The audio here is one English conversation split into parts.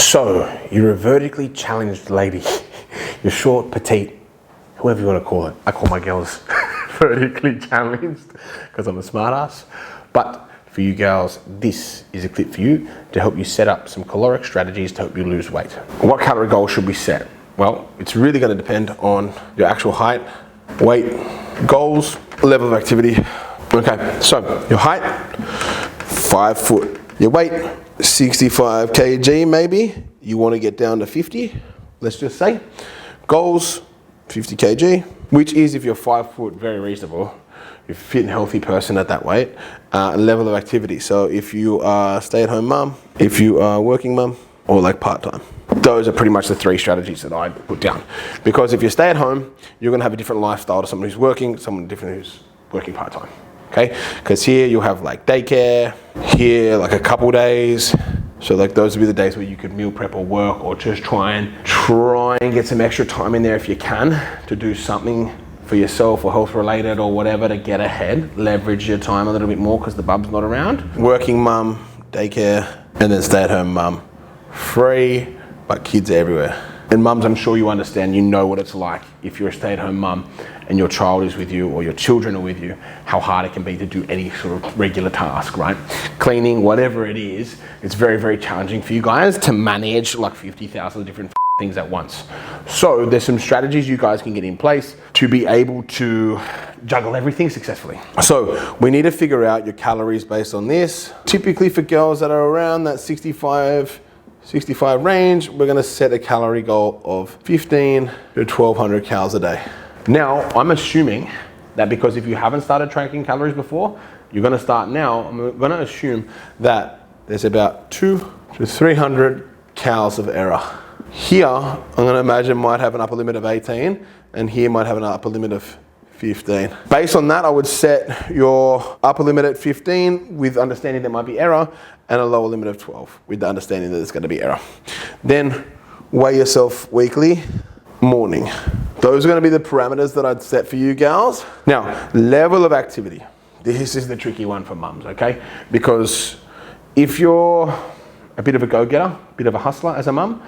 So, you're a vertically challenged lady. You're short, petite, whatever you want to call it. I call my girls vertically challenged because I'm a smart ass. But for you girls, this is a clip for you to help you set up some caloric strategies to help you lose weight. What calorie goal should we set? Well, it's really going to depend on your actual height, weight, goals, level of activity. Okay, so your height, 5 foot. Your weight, 65 kg maybe. You want to get down to 50, let's just say. Goals, 50 kg, which is, if you're 5 foot, very reasonable. You're a fit and healthy person at that weight. Level of activity. So if you are stay-at-home mum, if you are working mum, or like part-time. Those are pretty much the 3 strategies that I put down. Because if you stay at home, you're going to have a different lifestyle to someone who's working, someone different who's working part-time. Okay? Because here you'll have like daycare, here like a couple days. So like those would be the days where you could meal prep or work, or just try and get some extra time in there if you can to do something for yourself or health related or whatever to get ahead. Leverage your time a little bit more because the bub's not around. Working mum, daycare, and then stay at home mum. Free, but kids everywhere. And mums, I'm sure you understand, you know what it's like if you're a stay-at-home mum and your child is with you or your children are with you, how hard it can be to do any sort of regular task, right? Cleaning, whatever it is, it's very, very challenging for you guys to manage like 50,000 different things at once. So there's some strategies you guys can get in place to be able to juggle everything successfully. So we need to figure out your calories based on this. Typically for girls that are around that 65 range, we're gonna set a calorie goal of 15 to 1200 calories a day. Now, I'm assuming that because if you haven't started tracking calories before, you're gonna start now. I'm gonna assume that there's about 200 to 300 calories of error. Here, I'm gonna imagine might have an upper limit of 18, and here might have an upper limit of 15. Based on that, I would set your upper limit at 15 with understanding there might be error, and a lower limit of 12 with the understanding that there's going to be error. Then weigh yourself weekly, morning. Those are going to be the parameters that I'd set for you gals. Now, level of activity. This is the tricky one for mums, okay? Because if you're a bit of a go-getter, a bit of a hustler as a mum,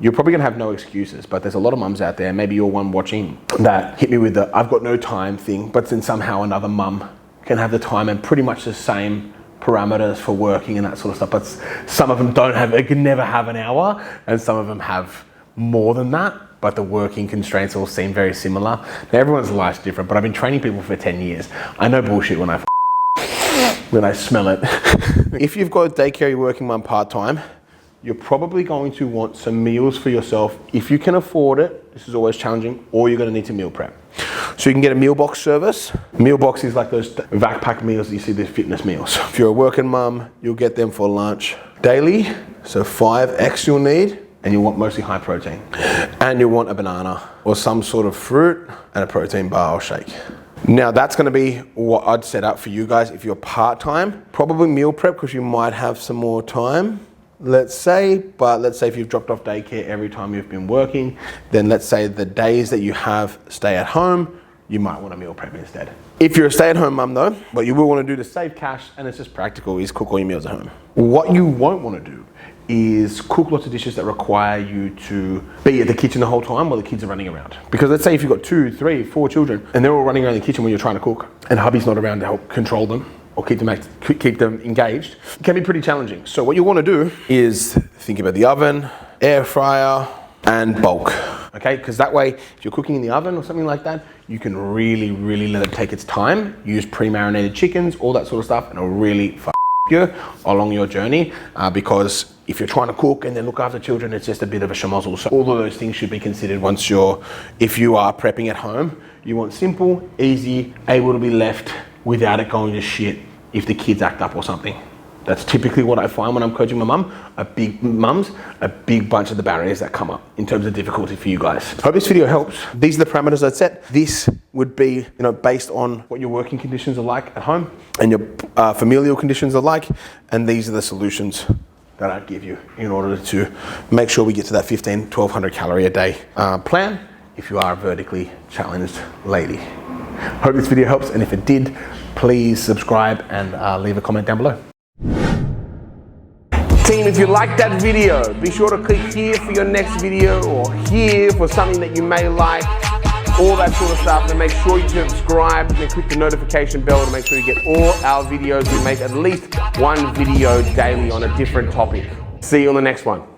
you're probably gonna have no excuses, but there's a lot of mums out there, maybe you're one watching, that hit me with the I've got no time thing, but then somehow another mum can have the time and pretty much the same parameters for working and that sort of stuff, but some of them don't have, they can never have an hour, and some of them have more than that, but the working constraints all seem very similar. Now everyone's life's different, but I've been training people for 10 years. I know bullshit when I smell it. If you've got a daycare, you're working mum part-time, you're probably going to want some meals for yourself. If you can afford it, this is always challenging, or you're gonna need to meal prep. So you can get a meal box service. Meal box is like those vac pack meals that you see, the fitness meals. If you're a working mum, you'll get them for lunch daily. So 5 eggs you'll need, and you'll want mostly high protein. And you'll want a banana or some sort of fruit and a protein bar or shake. Now that's gonna be what I'd set up for you guys if you're part-time. Probably meal prep because you might have some more time. Let's say if you've dropped off daycare every time you've been working, then let's say the days that you have stay at home, you might want to meal prep instead. If you're a stay-at-home mum though, what you will want to do to save cash, and it's just practical, is cook all your meals at home. What you won't want to do is cook lots of dishes that require you to be at the kitchen the whole time while the kids are running around. Because let's say if you've got 2, 3, 4 children, and they're all running around the kitchen when you're trying to cook, and hubby's not around to help control them, or keep them engaged, it can be pretty challenging. So what you want to do is think about the oven, air fryer, and bulk. Okay, because that way, if you're cooking in the oven or something like that, you can really, really let it take its time. Use pre-marinated chickens, all that sort of stuff, and it'll really you along your journey. Because if you're trying to cook and then look after children, it's just a bit of a schmozzle. So all of those things should be considered if you are prepping at home. You want simple, easy, able to be left without it going to shit if the kids act up or something. That's typically what I find when I'm coaching my mum. A big bunch of the barriers that come up in terms of difficulty for you guys. Hope this video helps. These are the parameters I'd set. This would be, based on what your working conditions are like at home and your familial conditions are like, and these are the solutions that I'd give you in order to make sure we get to that 1200 calorie a day plan if you are a vertically challenged lady. Hope this video helps, and if it did, please subscribe and leave a comment down below. Team, if you like that video, be sure to click here for your next video or here for something that you may like, all that sort of stuff. And make sure you subscribe and click the notification bell to make sure you get all our videos. We make at least one video daily on a different topic. See you on the next one.